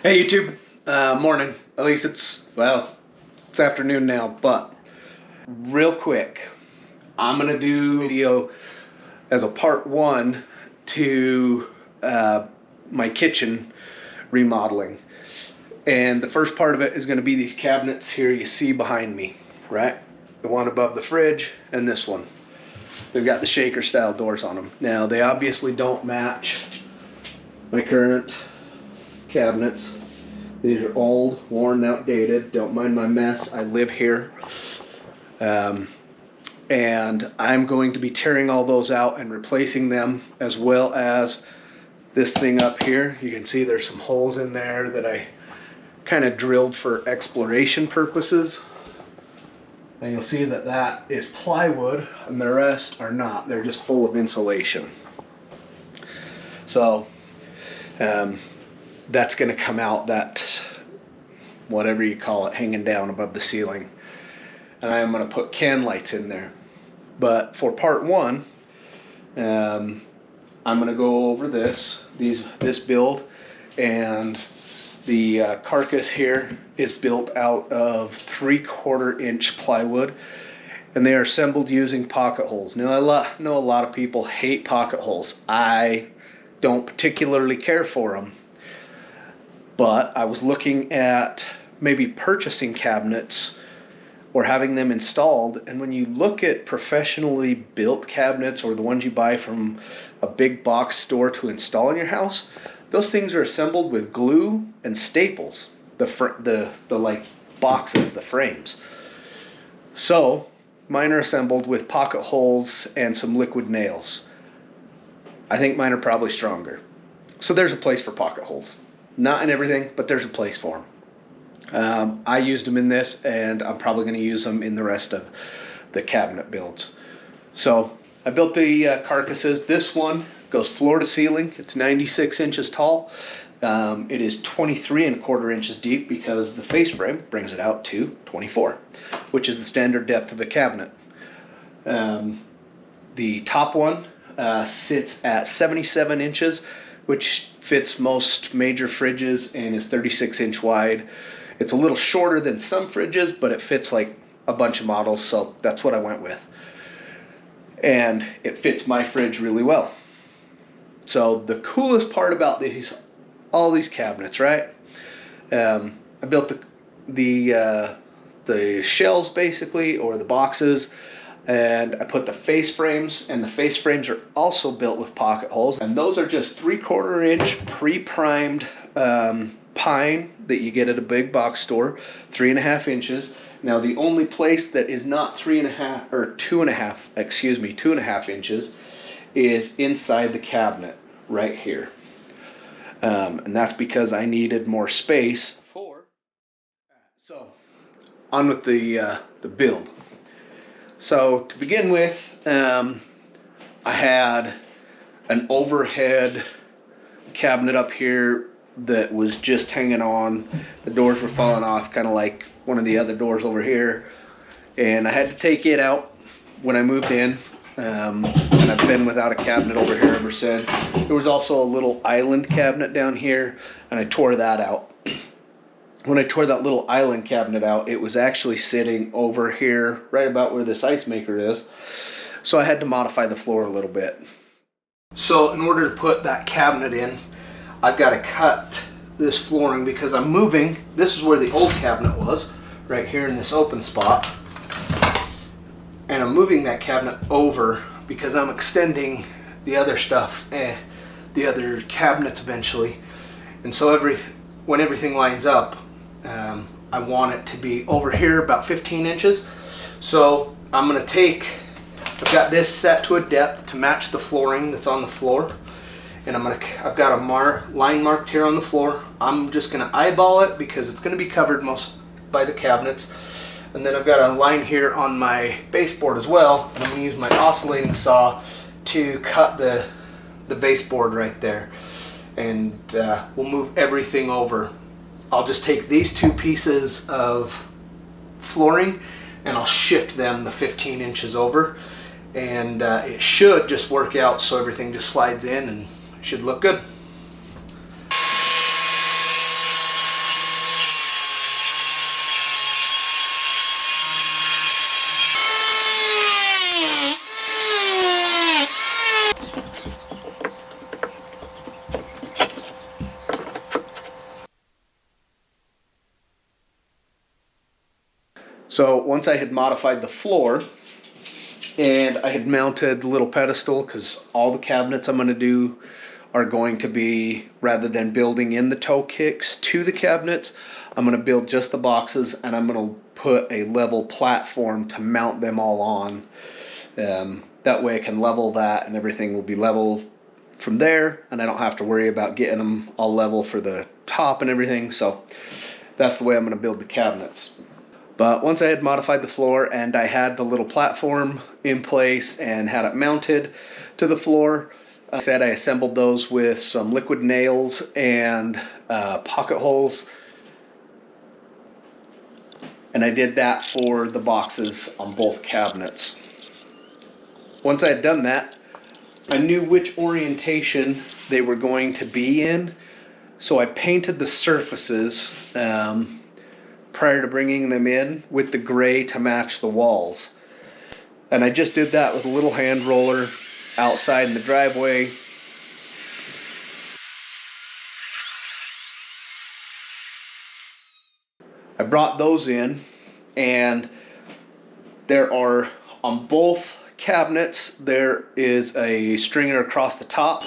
Hey YouTube, morning. At least it's afternoon now, but real quick, I'm gonna do a video as a part one to my kitchen remodeling. And the first part of it is gonna be these cabinets here you see behind me, right? The one above the fridge and this one. They've got the shaker style doors on them. Now they obviously don't match my current cabinets. These are old, worn, outdated. Don't mind my mess. I live here. And I'm going to be tearing all those out and replacing them, as well as this thing up here. You can see there's some holes in there that I kind of drilled for exploration purposes. And you'll see that that is plywood and the rest are not. They're just full of insulation. So that's going to come out, that whatever you call it, hanging down above the ceiling. And I'm going to put can lights in there. But for part one, I'm going to go over this build, and the carcass here is built out of 3/4 inch plywood, and they are assembled using pocket holes. Now I know a lot of people hate pocket holes. I don't particularly care for them. But I was looking at maybe purchasing cabinets or having them installed, and when you look at professionally built cabinets or the ones you buy from a big box store to install in your house, those things are assembled with glue and staples, the like boxes, the frames. So mine are assembled with pocket holes and some liquid nails. I think mine are probably stronger. So there's a place for pocket holes. Not in everything, but there's a place for them. I used them in this, and I'm probably going to use them in the rest of the cabinet builds. So I built the carcasses. This one goes floor to ceiling. It's 96 inches tall. It is 23¼ inches deep because the face frame brings it out to 24, which is the standard depth of a cabinet. The top one sits at 77 inches, which fits most major fridges and is 36-inch wide. It's a little shorter than some fridges, but it fits like a bunch of models, so that's what I went with. And it fits my fridge really well. So the coolest part about all these cabinets, right? I built the shelves basically, or the boxes, and I put the face frames, and the face frames are also built with pocket holes, and those are just 3/4 inch pre-primed pine that you get at a big box store, 3.5 inches. Now the only place that is not 3.5 or 2.5 inches is inside the cabinet right here, and that's because I needed more space for. So on with the build. So to begin with, I had an overhead cabinet up here that was just hanging on. The doors were falling off, kind of like one of the other doors over here. And I had to take it out when I moved in. And I've been without a cabinet over here ever since. There was also a little island cabinet down here, and I tore that out. When I tore that little island cabinet out, it was actually sitting over here, right about where this ice maker is. So I had to modify the floor a little bit. So in order to put that cabinet in, I've got to cut this flooring because I'm moving. This is where the old cabinet was, right here in this open spot. And I'm moving that cabinet over because I'm extending the other stuff, the other cabinets eventually. And so when everything lines up, I want it to be over here about 15 inches. So I'm going to I've got this set to a depth to match the flooring that's on the floor. And I've got a line marked here on the floor. I'm just going to eyeball it because it's going to be covered most by the cabinets. And then I've got a line here on my baseboard as well. And I'm going to use my oscillating saw to cut the baseboard right there. And we'll move everything over. I'll just take these two pieces of flooring and I'll shift them the 15 inches over, and it should just work out so everything just slides in and it should look good. So once I had modified the floor and I had mounted the little pedestal, because all the cabinets I'm going to do are going to be, rather than building in the toe kicks to the cabinets, I'm going to build just the boxes, and I'm going to put a level platform to mount them all on. That way I can level that and everything will be level from there, and I don't have to worry about getting them all level for the top and everything. So that's the way I'm going to build the cabinets. But once I had modified the floor and I had the little platform in place and had it mounted to the floor, I assembled those with some liquid nails and pocket holes. And I did that for the boxes on both cabinets. Once I had done that, I knew which orientation they were going to be in, so I painted the surfaces prior to bringing them in with the gray to match the walls. And I just did that with a little hand roller outside in the driveway. I brought those in, and there are, on both cabinets, there is a stringer across the top,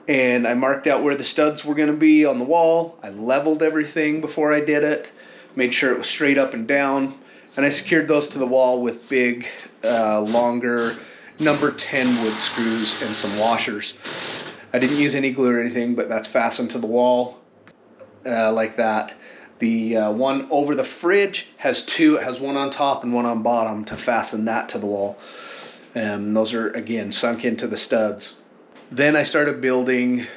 and I marked out where the studs were going to be on the wall. I leveled everything before I did it, made sure it was straight up and down, and I secured those to the wall with big, longer number 10 wood screws and some washers. I didn't use any glue or anything, but that's fastened to the wall like that. The one over the fridge has two. It has one on top and one on bottom to fasten that to the wall. Those are, again, sunk into the studs. Then I started building,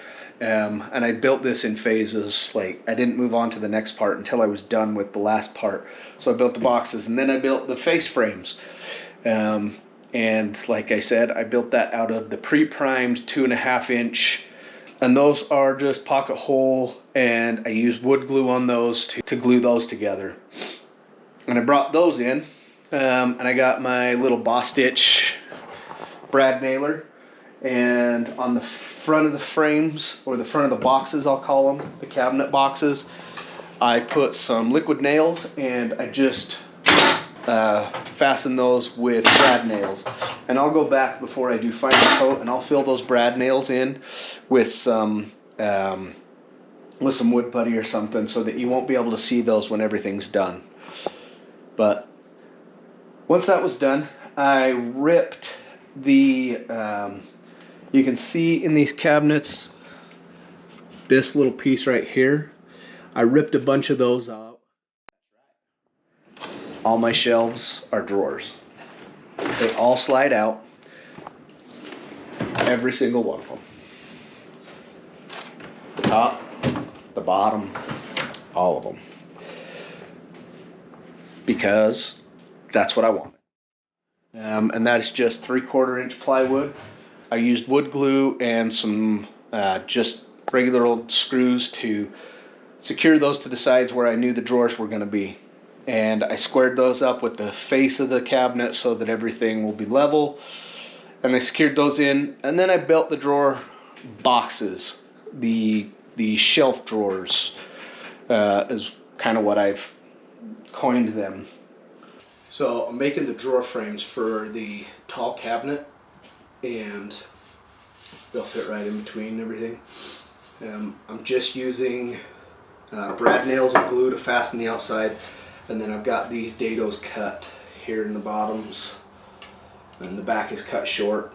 and I built this in phases. Like, I didn't move on to the next part until I was done with the last part. So I built the boxes, and then I built the face frames. And like I said, I built that out of the pre-primed 2.5 inch, and those are just pocket hole, and I used wood glue on those to glue those together. And I brought those in, and I got my little Boss Stitch brad nailer, and on the front of the frames, or the front of the boxes I'll call them, the cabinet boxes, I put some liquid nails, and I just fasten those with brad nails. And I'll go back before I do final coat, and I'll fill those brad nails in with some wood putty or something, so that you won't be able to see those when everything's done. But once that was done, I ripped the you can see in these cabinets this little piece right here. I ripped a bunch of those out. All my shelves are drawers. They all slide out. Every single one of them. The top, the bottom, all of them. Because that's what I wanted. And that is just 3/4 inch plywood. I used wood glue and some just regular old screws to secure those to the sides where I knew the drawers were going to be. And I squared those up with the face of the cabinet so that everything will be level. And I secured those in, and then I built the drawer boxes. The shelf drawers is kind of what I've coined them. So I'm making the drawer frames for the tall cabinet, and they'll fit right in between everything. I'm just using brad nails and glue to fasten the outside, and then I've got these dados cut here in the bottoms, and the back is cut short.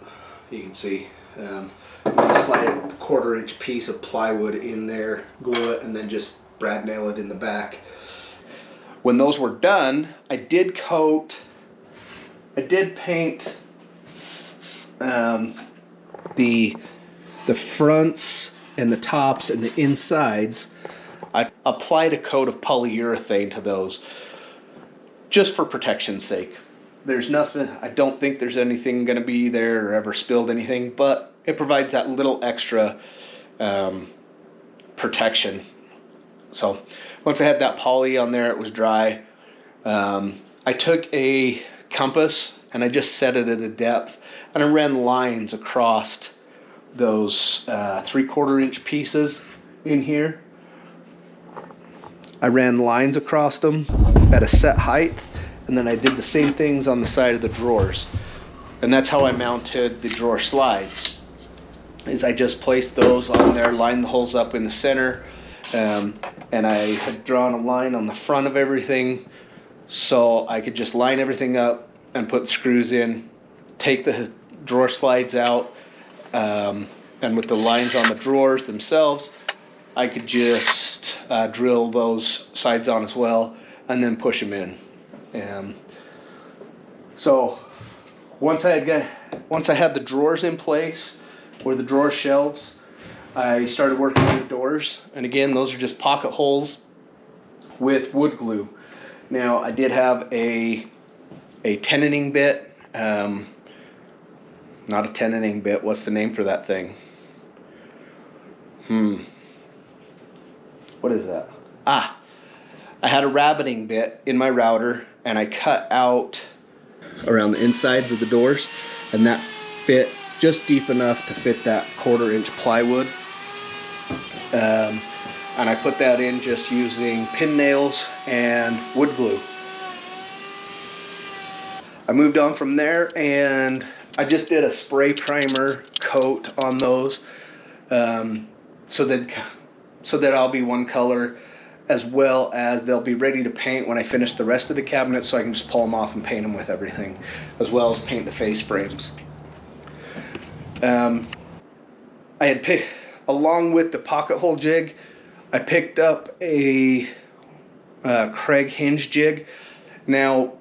You can see. I'm going to slide a 1/4 inch piece of plywood in there, glue it, and then just brad nail it in the back. When those were done, I did paint the fronts and the tops and the insides. I applied a coat of polyurethane to those just for protection's sake. There's nothing, I don't think there's anything going to be there or ever spilled anything, but it provides that little extra protection. So once I had that poly on there, it was dry. I took a compass and I just set it at a depth, and I ran lines across those 3/4 inch pieces in here. I ran lines across them at a set height, and then I did the same things on the side of the drawers. And that's how I mounted the drawer slides, is I just placed those on there, lined the holes up in the center, and I had drawn a line on the front of everything so I could just line everything up and put screws in, take the drawer slides out, and with the lines on the drawers themselves, I could just drill those sides on as well and then push them in. So once I had the drawers in place, or the drawer shelves, I started working on the doors. And again, those are just pocket holes with wood glue. Now I did have a tenon bit, not a tenon bit, what's the name for that thing? What is that? I had a rabbiting bit in my router, and I cut out around the insides of the doors, and that fit just deep enough to fit that 1/4 inch plywood. And I put that in just using pin nails and wood glue. I moved on from there, and I just did a spray primer coat on those, so that I'll be one color, as well as they'll be ready to paint when I finish the rest of the cabinets, so I can just pull them off and paint them with everything, as well as paint the face frames. I had picked, along with the pocket hole jig, I picked up a Kreg hinge jig. Now,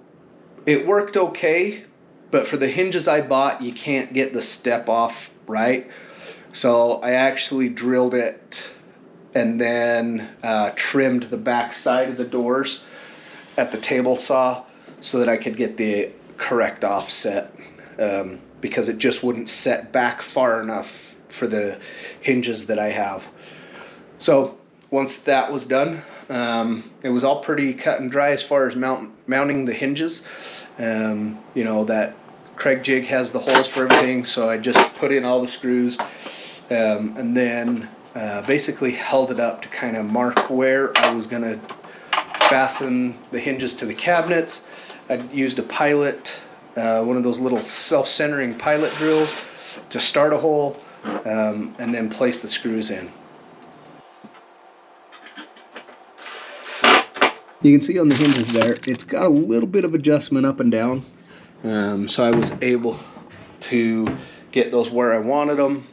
it worked okay, but for the hinges I bought, you can't get the step off right. So I actually drilled it and then trimmed the back side of the doors at the table saw so that I could get the correct offset, because it just wouldn't set back far enough for the hinges that I have. So once that was done, it was all pretty cut and dry as far as mounting the hinges. You know, that Kreg jig has the holes for everything, so I just put in all the screws, and then basically held it up to kind of mark where I was going to fasten the hinges to the cabinets. I used a pilot, one of those little self-centering pilot drills to start a hole, and then place the screws in. You can see on the hinges there, it's got a little bit of adjustment up and down. So I was able to get those where I wanted them,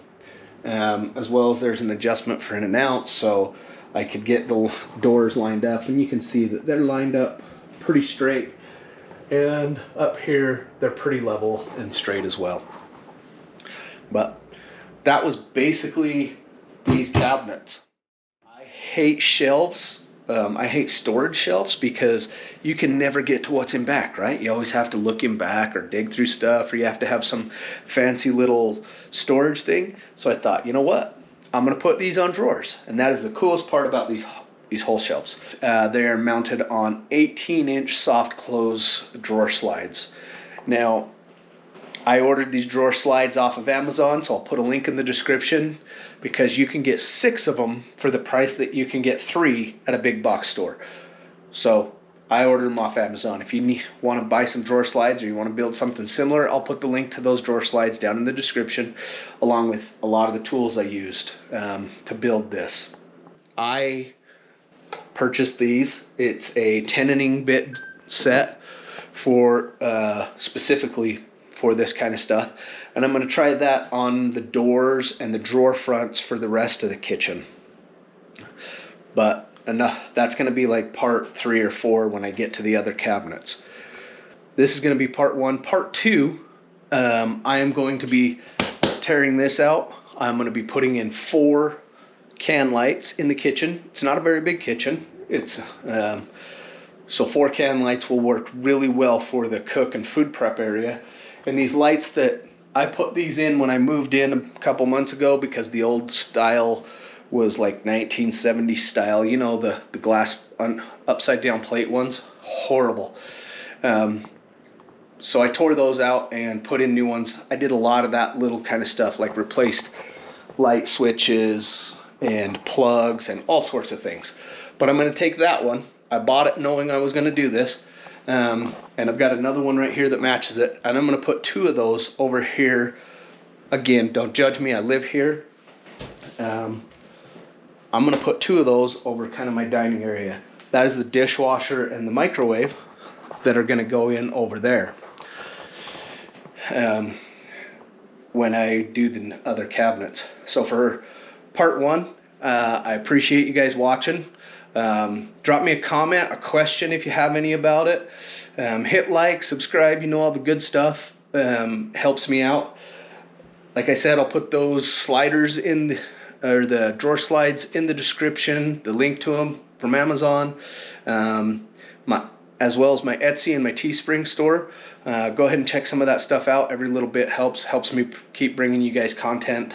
as well as there's an adjustment for in and out, so I could get the doors lined up, and you can see that they're lined up pretty straight, and up here they're pretty level and straight as well. But that was basically these cabinets. I hate shelves. I hate storage shelves because you can never get to what's in back, right? You always have to look in back or dig through stuff, or you have to have some fancy little storage thing. So I thought, you know what? I'm going to put these on drawers. And that is the coolest part about these whole shelves. They are mounted on 18-inch soft close drawer slides. Now, I ordered these drawer slides off of Amazon, so I'll put a link in the description, because you can get 6 of them for the price that you can get 3 at a big box store. So I ordered them off Amazon. If you want to buy some drawer slides, or you want to build something similar, I'll put the link to those drawer slides down in the description, along with a lot of the tools I used to build this. I purchased these. It's a tenoning bit set for specifically for this kind of stuff, and I'm going to try that on the doors and the drawer fronts for the rest of the kitchen. But enough, that's going to be like part 3 or 4 when I get to the other cabinets. This is going to be part 1. Part 2, I am going to be tearing this out. I'm going to be putting in 4 can lights in the kitchen. It's not a very big kitchen. It's so 4 can lights will work really well for the cook and food prep area. And these lights, that I put these in when I moved in a couple months ago, because the old style was like 1970s style, you know, the glass upside down plate ones, horrible. So I tore those out and put in new ones. I did a lot of that little kind of stuff, like replaced light switches and plugs and all sorts of things. But I'm going to take that one. I bought it knowing I was going to do this, and and I've got another one right here that matches it, and I'm going to put 2 of those over here. Again, don't judge me, I live here. I'm going to put 2 of those over kind of my dining area. That is the dishwasher and the microwave that are going to go in over there when I do the other cabinets. So for part 1, I appreciate you guys watching. Drop me a comment, a question if you have any about it. Hit like, subscribe, you know, all the good stuff. Helps me out. Like I said, I'll put those sliders in, or the drawer slides in the description, the link to them from Amazon, as well as my Etsy and my Teespring store. Go ahead and check some of that stuff out. Every little bit helps me keep bringing you guys content.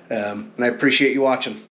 And I appreciate you watching.